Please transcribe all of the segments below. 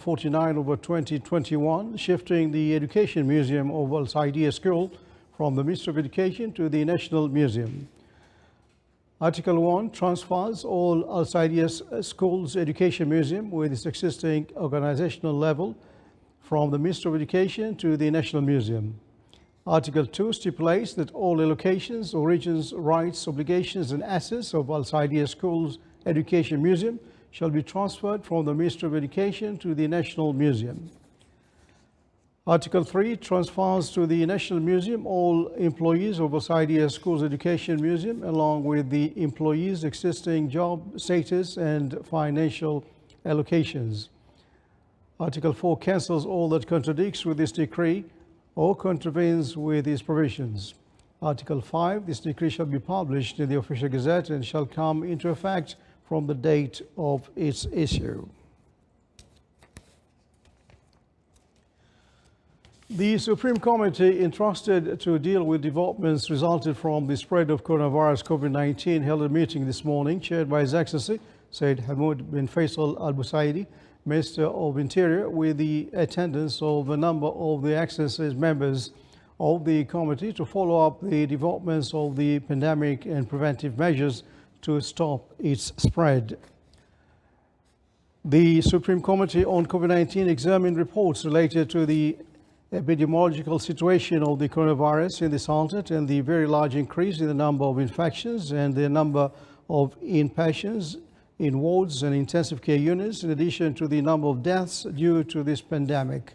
49/2021, shifting the Education Museum of Al Saidiyya School from the Ministry of Education to the National Museum. Article 1 transfers all Al Saidiyya School's Education Museum with its existing organizational level from the Ministry of Education to the National Museum. Article 2 stipulates that all allocations, origins, rights, obligations and assets of Al Saidiyya School's Education Museum shall be transferred from the Ministry of Education to the National Museum. Article 3 transfers to the National Museum all employees of Al Saidiyya School's Education Museum along with the employees' existing job status and financial allocations. Article 4 cancels all that contradicts with this decree or contravenes with its provisions. Article 5, this decree shall be published in the Official Gazette and shall come into effect from the date of its issue. The Supreme Committee entrusted to deal with developments resulted from the spread of coronavirus COVID-19 held a meeting this morning chaired by His Excellency Sayyid Hamoud bin Faisal Al Busaidi, Minister of Interior, with the attendance of a number of the Excellency's members of the committee to follow up the developments of the pandemic and preventive measures to stop its spread. The Supreme Committee on COVID-19 examined reports related to the epidemiological situation of the coronavirus in the Sultanate and the very large increase in the number of infections and the number of inpatients in wards and intensive care units, in addition to the number of deaths due to this pandemic.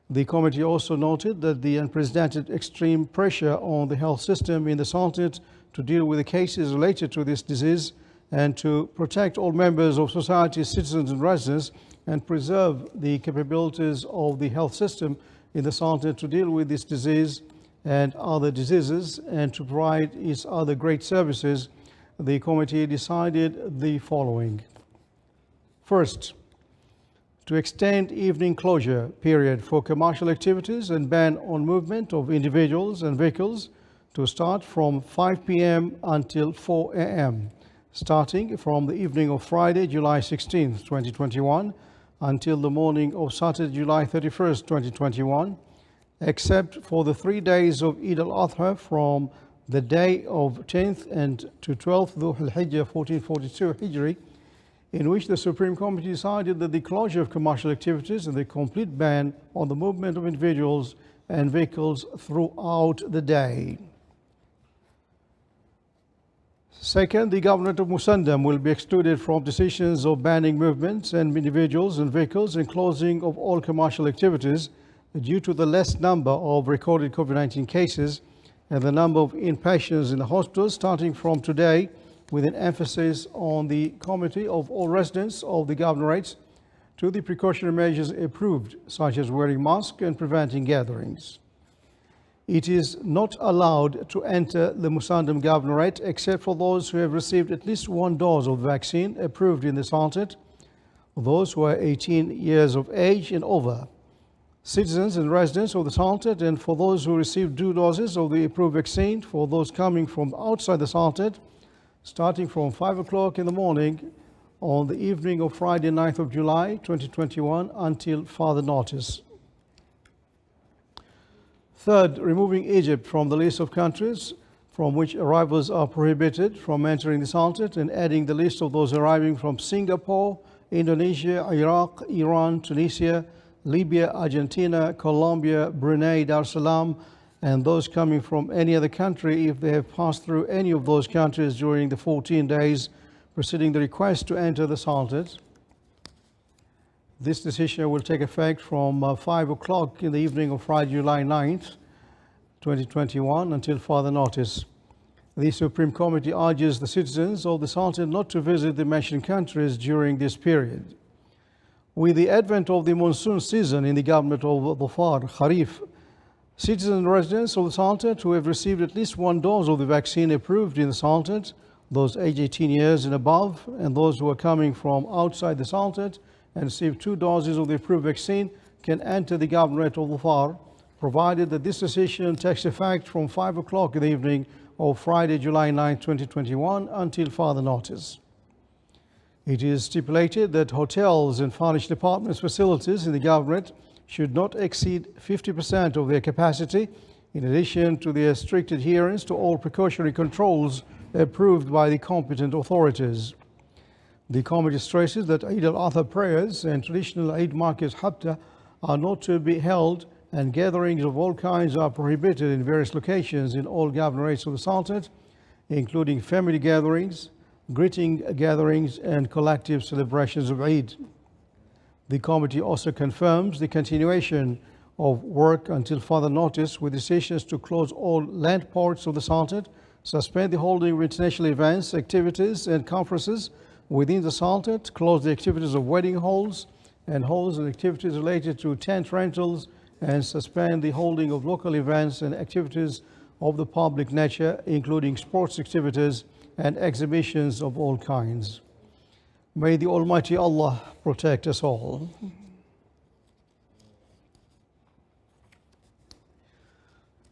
The committee also noted that the unprecedented extreme pressure on the health system in the Sultanate to deal with the cases related to this disease and to protect all members of society, citizens and residents, and preserve the capabilities of the health system in the Sultanate to deal with this disease and other diseases and to provide its other great services, the committee decided the following. First, to extend evening closure period for commercial activities and ban on movement of individuals and vehicles to start from 5 p.m. until 4 a.m., starting from the evening of Friday, July 16, 2021, until the morning of Saturday, July 31, 2021, except for the 3 days of Eid al-Adha from the day of 10th and to 12th Dhul Hijjah 1442 Hijri, in which the Supreme Committee decided that the closure of commercial activities and the complete ban on the movement of individuals and vehicles throughout the day. Second, the Governorate of Musandam will be excluded from decisions of banning movements and individuals and vehicles and closing of all commercial activities due to the less number of recorded COVID-19 cases and the number of inpatients in the hospitals starting from today, with an emphasis on the committee of all residents of the Governorates to the precautionary measures approved, such as wearing masks and preventing gatherings. It is not allowed to enter the Musandam Governorate except for those who have received at least one dose of the vaccine approved in the Sultanate, those who are 18 years of age and over, citizens and residents of the Sultanate, and for those who received 2 doses of the approved vaccine, for those coming from outside the Sultanate, starting from 5 o'clock in the morning on the evening of Friday, 9th of July, 2021, until further notice. Third, removing Egypt from the list of countries from which arrivals are prohibited from entering the Sultanate and adding the list of those arriving from Singapore, Indonesia, Iraq, Iran, Tunisia, Libya, Argentina, Colombia, Brunei, Dar es Salaam, and those coming from any other country if they have passed through any of those countries during the 14 days preceding the request to enter the Sultanate. This decision will take effect from 5 o'clock in the evening of Friday, July 9th, 2021, until further notice. The Supreme Committee urges the citizens of the Sultanate not to visit the mentioned countries during this period. With the advent of the monsoon season in the Government of Dhofar, Kharif, citizens and residents of the Sultanate who have received at least one dose of the vaccine approved in the Sultanate, those aged 18 years and above, and those who are coming from outside the Sultanate and received 2 doses of the approved vaccine can enter the Governorate of Dhofar, provided that this decision takes effect from 5 o'clock in the evening of Friday, July 9, 2021, until further notice. It is stipulated that hotels and furnished apartments facilities in the government should not exceed 50% of their capacity, in addition to their strict adherence to all precautionary controls approved by the competent authorities. The committee stresses that Eid al-Adha prayers and traditional Eid markets Habta are not to be held, and gatherings of all kinds are prohibited in various locations in all governorates of the Sultanate, including family gatherings, greeting gatherings, and collective celebrations of Eid. The committee also confirms the continuation of work until further notice, with decisions to close all land ports of the Sultanate, suspend the holding of international events, activities, and conferences within the Sultanate, close the activities of wedding halls and activities related to tent rentals, and suspend the holding of local events and activities of the public nature, including sports activities and exhibitions of all kinds. May the Almighty Allah protect us all.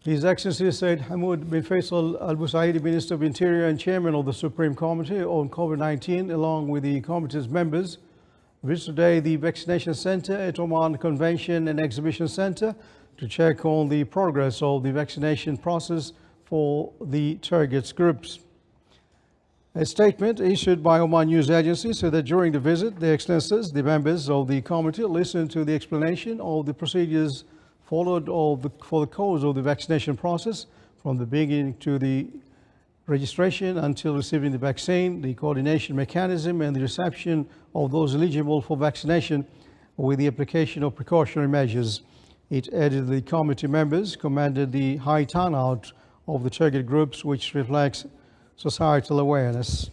His Excellency Said Hamoud bin Faisal Al Busaidi, Minister of Interior and Chairman of the Supreme Committee on COVID-19, along with the committee's members, visited today the vaccination center at Oman Convention and Exhibition Center to check on the progress of the vaccination process for the target groups. A statement issued by Oman News Agency said that during the visit, Their Excellencies, the members of the committee, listened to the explanation of the procedures followed for the course of the vaccination process, from the beginning to the registration until receiving the vaccine, the coordination mechanism, and the reception of those eligible for vaccination with the application of precautionary measures. It added the committee members commended the high turnout of the target groups, which reflects societal awareness.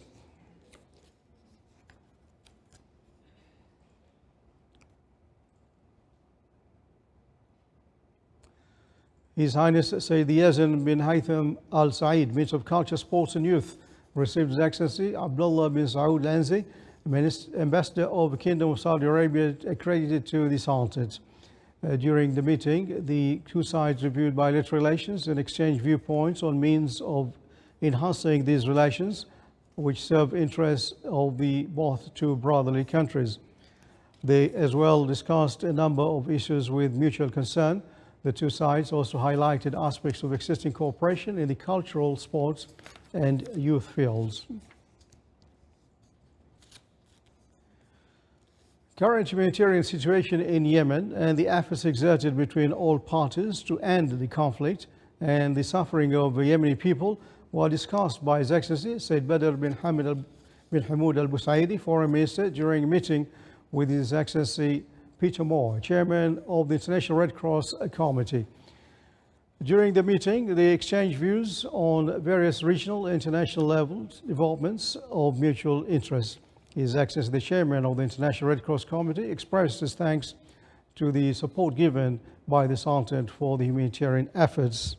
His Highness Sayyid Yazan bin Haytham Al Saeed, Minister of Culture, Sports and Youth, received His Excellency Abdullah bin Saud Lanzi, Ambassador of the Kingdom of Saudi Arabia, accredited to the Sultanate. During the meeting, the two sides reviewed bilateral relations and exchanged viewpoints on means of enhancing these relations, which serve interests of the both two brotherly countries. They as well discussed a number of issues with mutual concern. The two sides also highlighted aspects of existing cooperation in the cultural, sports, and youth fields. Current humanitarian situation in Yemen and the efforts exerted between all parties to end the conflict and the suffering of the Yemeni people were discussed by His Excellency Said Badr bin Hamoud Al Busaidi, Foreign Minister, during a meeting with His Excellency Peter Moore, Chairman of the International Red Cross Committee. During the meeting, they exchanged views on various regional and international levels developments of mutual interest. His Excellency, the Chairman of the International Red Cross Committee, expressed his thanks to the support given by the Sultanate for the humanitarian efforts.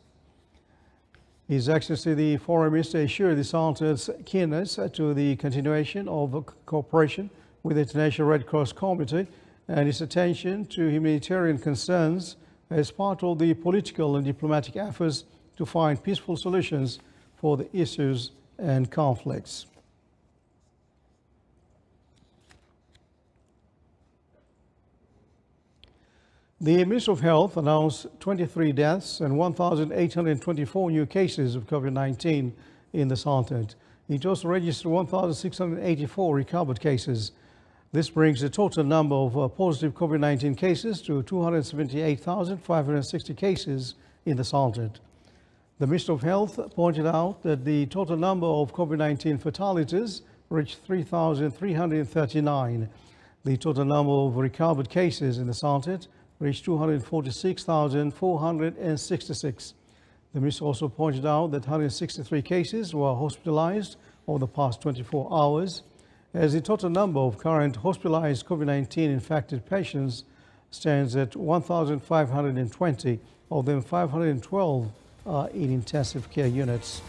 His Excellency, the Foreign Minister, assured the Sultanate's keenness to the continuation of cooperation with the International Red Cross Committee and its attention to humanitarian concerns as part of the political and diplomatic efforts to find peaceful solutions for the issues and conflicts. The Ministry of Health announced 23 deaths and 1,824 new cases of COVID-19 in the Sultanate. It also registered 1,684 recovered cases. This brings the total number of positive COVID-19 cases to 278,560 cases in the Sultanate. The Minister of Health pointed out that the total number of COVID-19 fatalities reached 3,339. The total number of recovered cases in the Sultanate reached 246,466. The Minister also pointed out that 163 cases were hospitalized over the past 24 hours, as the total number of current hospitalized COVID-19 infected patients stands at 1,520, of them 512 are in intensive care units.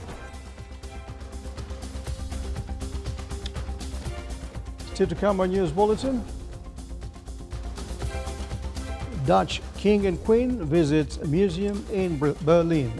Still to come on News Bulletin. Dutch King and Queen visits a museum in Berlin.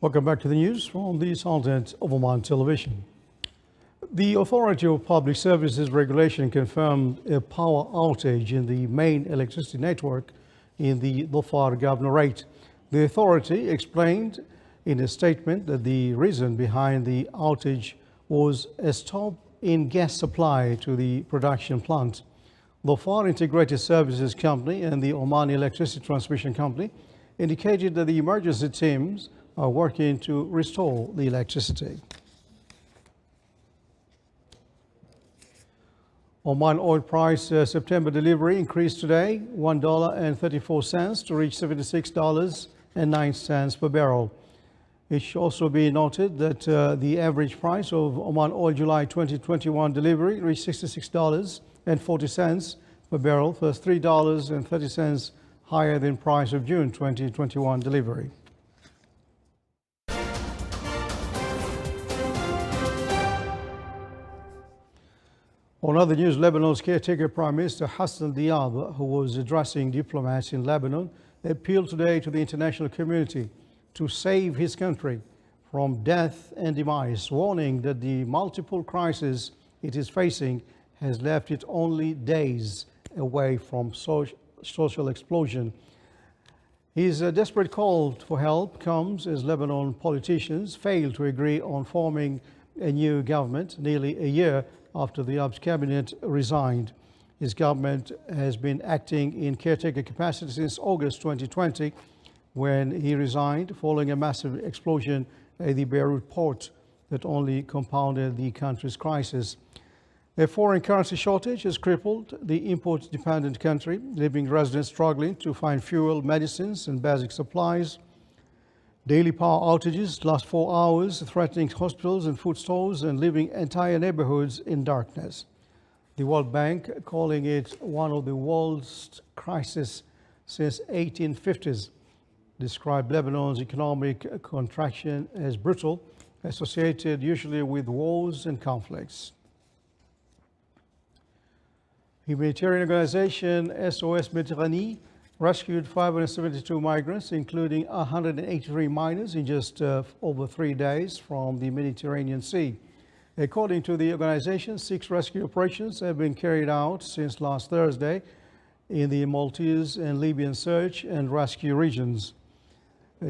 Welcome back to the news from the Sultan of Oman Television. The Authority of Public Services Regulation confirmed a power outage in the main electricity network in the Dhofar Governorate. The authority explained in a statement that the reason behind the outage was a stop in gas supply to the production plant. Dhofar Integrated Services Company and the Oman Electricity Transmission Company indicated that the emergency teams are working to restore the electricity. Oman oil price September delivery increased today $1.34 to reach $76.09 per barrel. It should also be noted that the average price of Oman oil July 2021 delivery reached $66.40 per barrel, plus $3.30 higher than price of June 2021 delivery. On other news, Lebanon's caretaker Prime Minister Hassan Diab, who was addressing diplomats in Lebanon, appealed today to the international community to save his country from death and demise, warning that the multiple crises it is facing has left it only days away from social explosion. His desperate call for help comes as Lebanon politicians failed to agree on forming a new government nearly a year after the Diab's cabinet resigned. His government has been acting in caretaker capacity since August 2020, when he resigned following a massive explosion at the Beirut port that only compounded the country's crisis. A foreign currency shortage has crippled the import-dependent country, leaving residents struggling to find fuel, medicines, and basic supplies. Daily power outages last 4 hours, threatening hospitals and food stores and leaving entire neighborhoods in darkness. The World Bank calling it one of the world's crises since 1850s, described Lebanon's economic contraction as brutal, associated usually with wars and conflicts. Humanitarian organization SOS Méditerranée rescued 572 migrants, including 183 minors, in just over 3 days from the Mediterranean Sea. According to the organization, 6 rescue operations have been carried out since last Thursday in the Maltese and Libyan search and rescue regions.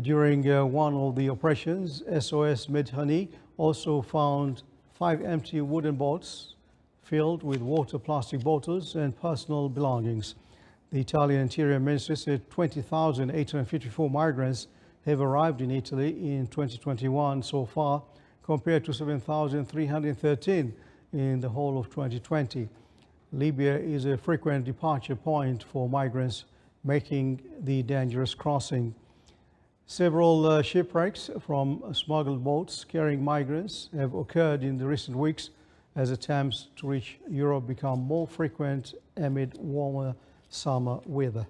During one of the operations, SOS Méditerranée also found 5 empty wooden boats filled with water, plastic bottles, and personal belongings. The Italian Interior Ministry said 20,854 migrants have arrived in Italy in 2021 so far, compared to 7,313 in the whole of 2020. Libya is a frequent departure point for migrants making the dangerous crossing. Several shipwrecks from smuggled boats carrying migrants have occurred in the recent weeks as attempts to reach Europe become more frequent amid warmer summer weather.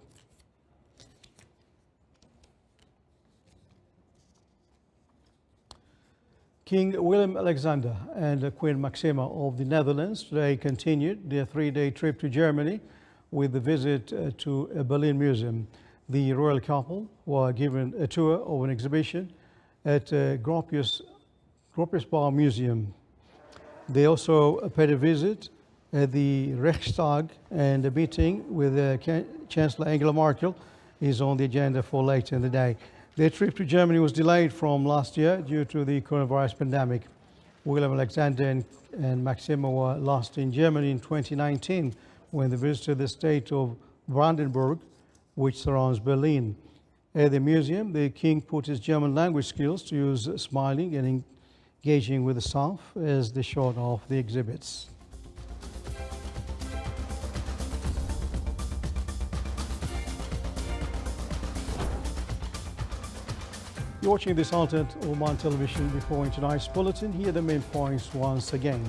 King Willem Alexander and Queen Maxima of the Netherlands today continued their 3-day trip to Germany with a visit to a Berlin museum. The royal couple were given a tour of an exhibition at Gropiusbau Museum. They also paid a visit at the Reichstag, and a meeting with Chancellor Angela Merkel is on the agenda for later in the day. Their trip to Germany was delayed from last year due to the coronavirus pandemic. Willem Alexander and Maxima were last in Germany in 2019 when they visited the state of Brandenburg, which surrounds Berlin. At the museum, the king put his German language skills to use, smiling and engaging with the staff as they showed off the exhibits. You're watching this Sultan Oman Television. Before tonight's bulletin, here are the main points once again.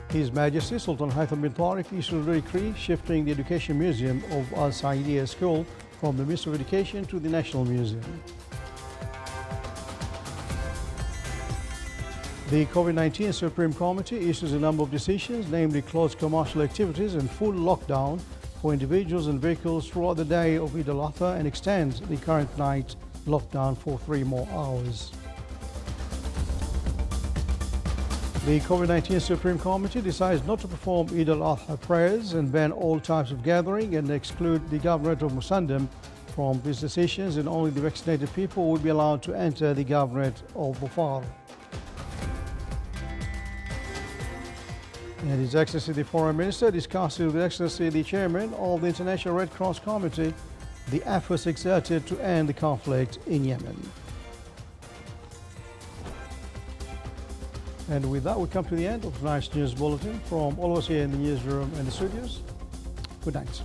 His Majesty Sultan Haitham bin Tariq issued a decree shifting the Education Museum of Al Saidiyah School from the Ministry of Education to the National Museum. The COVID-19 Supreme Committee issues a number of decisions, namely close commercial activities and full lockdown for individuals and vehicles throughout the day of Eid al-Adha and extends the current night lockdown for 3 more hours. The COVID-19 Supreme Committee decides not to perform Eid al-Adha prayers and ban all types of gathering and exclude the Governorate of Musandam from these decisions, and only the vaccinated people will be allowed to enter the Governorate of Bufar. And His Excellency the Foreign Minister discussed with His Excellency the Chairman of the International Red Cross Committee the efforts exerted to end the conflict in Yemen. And with that, we come to the end of tonight's news bulletin. From all of us here in the newsroom and the studios, good night.